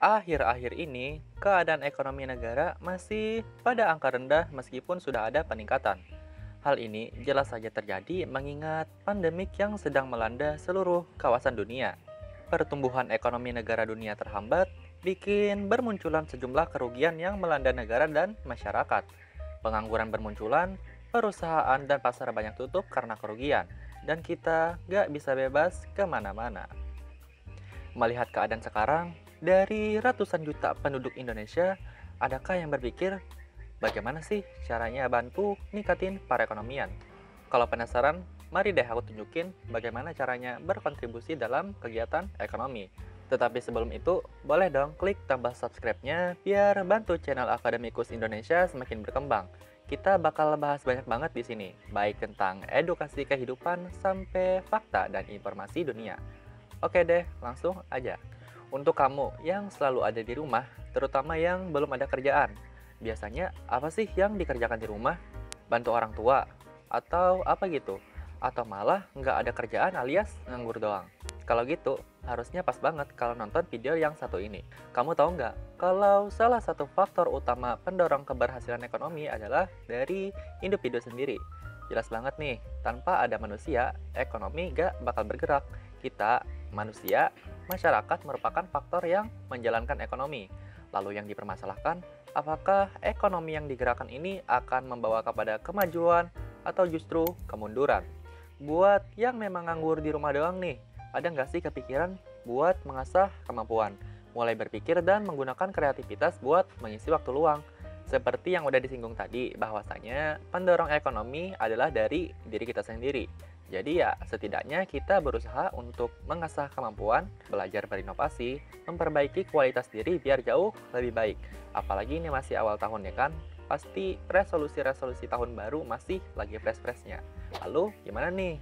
Akhir-akhir ini, keadaan ekonomi negara masih pada angka rendah meskipun sudah ada peningkatan. Hal ini jelas saja terjadi mengingat pandemik yang sedang melanda seluruh kawasan dunia. Pertumbuhan ekonomi negara dunia terhambat, bikin bermunculan sejumlah kerugian yang melanda negara dan masyarakat. Pengangguran bermunculan, perusahaan dan pasar banyak tutup karena kerugian, dan kita gak bisa bebas kemana-mana. Melihat keadaan sekarang, dari ratusan juta penduduk Indonesia, adakah yang berpikir bagaimana sih caranya bantu ningkatin perekonomian? Kalau penasaran, mari deh aku tunjukin bagaimana caranya berkontribusi dalam kegiatan ekonomi. Tetapi sebelum itu, boleh dong klik tombol subscribe-nya biar bantu channel Akademikus Indonesia semakin berkembang. Kita bakal bahas banyak banget di sini, baik tentang edukasi kehidupan sampai fakta dan informasi dunia. Oke deh, langsung aja. Untuk kamu yang selalu ada di rumah, terutama yang belum ada kerjaan, biasanya apa sih yang dikerjakan di rumah? Bantu orang tua? Atau apa gitu? Atau malah nggak ada kerjaan alias nganggur doang? Kalau gitu, harusnya pas banget kalau nonton video yang satu ini. Kamu tahu nggak? Kalau salah satu faktor utama pendorong keberhasilan ekonomi adalah dari individu sendiri. Jelas banget nih, tanpa ada manusia, ekonomi nggak bakal bergerak. Kita, manusia, masyarakat merupakan faktor yang menjalankan ekonomi. Lalu yang dipermasalahkan, apakah ekonomi yang digerakkan ini akan membawa kepada kemajuan atau justru kemunduran? Buat yang memang nganggur di rumah doang nih, ada nggak sih kepikiran buat mengasah kemampuan, mulai berpikir dan menggunakan kreativitas buat mengisi waktu luang? Seperti yang udah disinggung tadi, bahwasanya pendorong ekonomi adalah dari diri kita sendiri. Jadi ya, setidaknya kita berusaha untuk mengasah kemampuan, belajar berinovasi, memperbaiki kualitas diri biar jauh lebih baik. Apalagi ini masih awal tahun ya kan? Pasti resolusi-resolusi tahun baru masih lagi fresh-freshnya. Lalu gimana nih?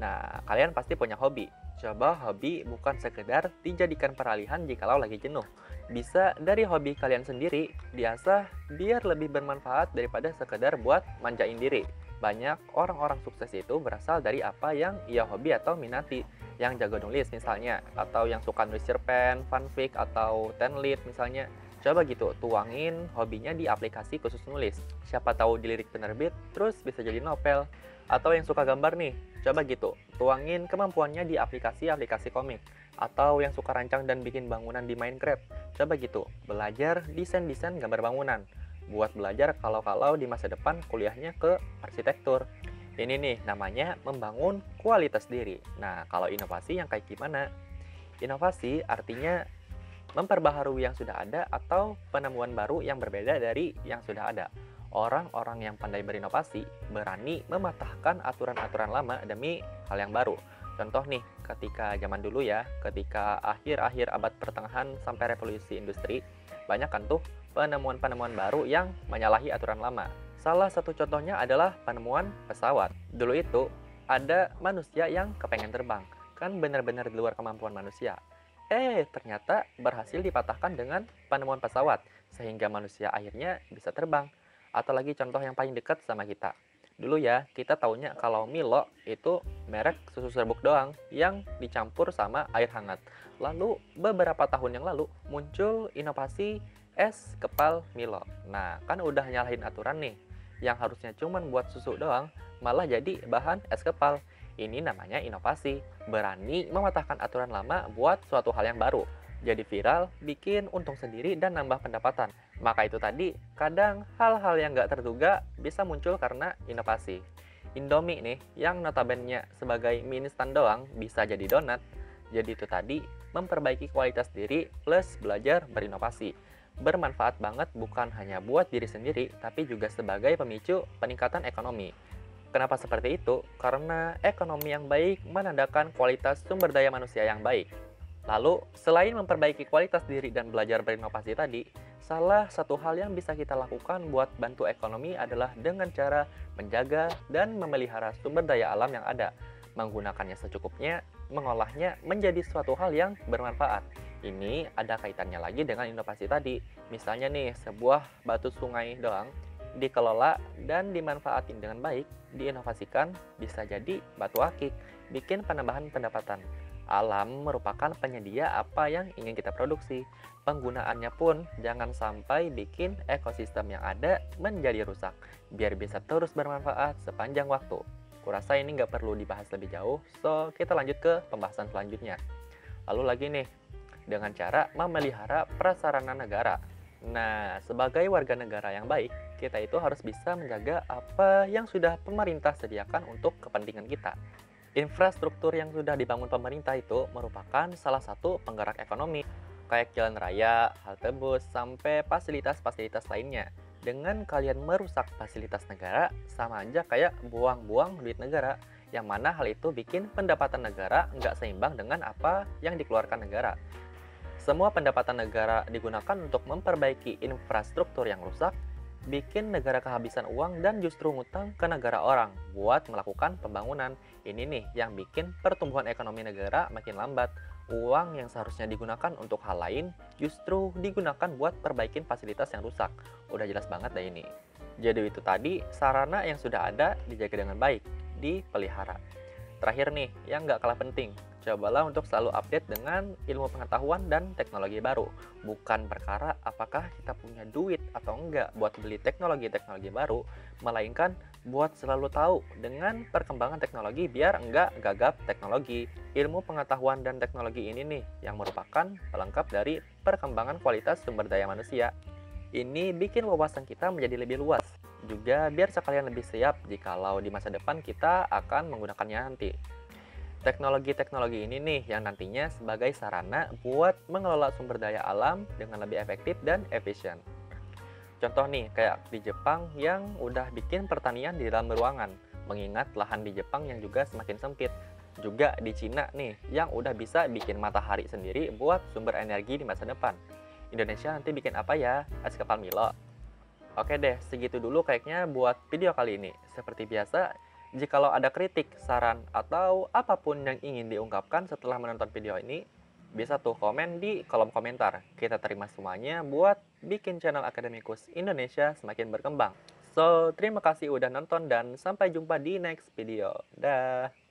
Nah, kalian pasti punya hobi. Coba hobi bukan sekedar dijadikan peralihan jikalau lagi jenuh. Bisa dari hobi kalian sendiri, diasah biar lebih bermanfaat daripada sekedar buat manjain diri. Banyak orang-orang sukses itu berasal dari apa yang ia hobi atau minati. Yang jago nulis misalnya, atau yang suka nulis cerpen, fanfic, atau tenlit misalnya. Coba gitu, tuangin hobinya di aplikasi khusus nulis. Siapa tahu dilirik penerbit, terus bisa jadi novel. Atau yang suka gambar nih, coba gitu, tuangin kemampuannya di aplikasi-aplikasi komik. Atau yang suka rancang dan bikin bangunan di Minecraft, coba gitu, belajar desain-desain gambar bangunan. Buat belajar kalau-kalau di masa depan kuliahnya ke arsitektur. Ini nih namanya membangun kualitas diri. Nah, kalau inovasi yang kayak gimana? Inovasi artinya memperbaharui yang sudah ada atau penemuan baru yang berbeda dari yang sudah ada. Orang-orang yang pandai berinovasi berani mematahkan aturan-aturan lama demi hal yang baru. Contoh nih, ketika zaman dulu ya, ketika akhir-akhir abad pertengahan sampai revolusi industri, banyak kan tuh penemuan-penemuan baru yang menyalahi aturan lama. Salah satu contohnya adalah penemuan pesawat. Dulu itu ada manusia yang kepengen terbang, kan benar-benar di luar kemampuan manusia. Ternyata berhasil dipatahkan dengan penemuan pesawat, sehingga manusia akhirnya bisa terbang. Atau lagi contoh yang paling dekat sama kita. Dulu ya, kita taunya kalau Milo itu merek susu serbuk doang yang dicampur sama air hangat. Lalu beberapa tahun yang lalu muncul inovasi es kepal Milo. Nah, kan udah nyalahin aturan nih. Yang harusnya cuman buat susu doang, malah jadi bahan es kepal. Ini namanya inovasi, berani mematahkan aturan lama buat suatu hal yang baru. Jadi viral, bikin untung sendiri dan nambah pendapatan. Maka itu tadi, kadang hal-hal yang nggak terduga bisa muncul karena inovasi. Indomie nih, yang notabene sebagai mie instan doang, bisa jadi donat. Jadi itu tadi, memperbaiki kualitas diri plus belajar berinovasi. Bermanfaat banget bukan hanya buat diri sendiri, tapi juga sebagai pemicu peningkatan ekonomi. Kenapa seperti itu? Karena ekonomi yang baik menandakan kualitas sumber daya manusia yang baik. Lalu, selain memperbaiki kualitas diri dan belajar berinovasi tadi, salah satu hal yang bisa kita lakukan buat bantu ekonomi adalah dengan cara menjaga dan memelihara sumber daya alam yang ada, menggunakannya secukupnya, mengolahnya menjadi suatu hal yang bermanfaat. Ini ada kaitannya lagi dengan inovasi tadi. Misalnya nih, sebuah batu sungai doang dikelola dan dimanfaatin dengan baik, diinovasikan bisa jadi batu akik, bikin penambahan pendapatan. Alam merupakan penyedia apa yang ingin kita produksi. Penggunaannya pun jangan sampai bikin ekosistem yang ada menjadi rusak, biar bisa terus bermanfaat sepanjang waktu. Kurasa ini nggak perlu dibahas lebih jauh, so kita lanjut ke pembahasan selanjutnya. Lalu lagi nih, dengan cara memelihara prasarana negara. Nah, sebagai warga negara yang baik, kita itu harus bisa menjaga apa yang sudah pemerintah sediakan untuk kepentingan kita. Infrastruktur yang sudah dibangun pemerintah itu merupakan salah satu penggerak ekonomi, kayak jalan raya, halte bus, sampai fasilitas-fasilitas lainnya. Dengan kalian merusak fasilitas negara, sama aja kayak buang-buang duit negara, yang mana hal itu bikin pendapatan negara nggak seimbang dengan apa yang dikeluarkan negara. Semua pendapatan negara digunakan untuk memperbaiki infrastruktur yang rusak, bikin negara kehabisan uang dan justru ngutang ke negara orang buat melakukan pembangunan. Ini nih yang bikin pertumbuhan ekonomi negara makin lambat. Uang yang seharusnya digunakan untuk hal lain justru digunakan buat perbaikin fasilitas yang rusak. Udah jelas banget deh ini. Jadi itu tadi sarana yang sudah ada dijaga dengan baik, dipelihara. Terakhir nih, yang nggak kalah penting, cobalah untuk selalu update dengan ilmu pengetahuan dan teknologi baru. Bukan perkara apakah kita punya duit atau enggak buat beli teknologi-teknologi baru, melainkan buat selalu tahu dengan perkembangan teknologi biar enggak gagap teknologi. Ilmu pengetahuan dan teknologi ini nih yang merupakan pelengkap dari perkembangan kualitas sumber daya manusia. Ini bikin wawasan kita menjadi lebih luas. Juga biar sekalian lebih siap jikalau di masa depan kita akan menggunakannya nanti. Teknologi-teknologi ini nih yang nantinya sebagai sarana buat mengelola sumber daya alam dengan lebih efektif dan efisien. Contoh nih, kayak di Jepang yang udah bikin pertanian di dalam ruangan, mengingat lahan di Jepang yang juga semakin sempit. Juga di Cina nih, yang udah bisa bikin matahari sendiri buat sumber energi di masa depan. Indonesia nanti bikin apa ya? Es kepal Milo. Oke deh, segitu dulu kayaknya buat video kali ini. Seperti biasa, jikalau ada kritik, saran, atau apapun yang ingin diungkapkan setelah menonton video ini, bisa tuh komen di kolom komentar. Kita terima semuanya buat bikin channel Akademikus Indonesia semakin berkembang. So, terima kasih udah nonton dan sampai jumpa di next video. Dah.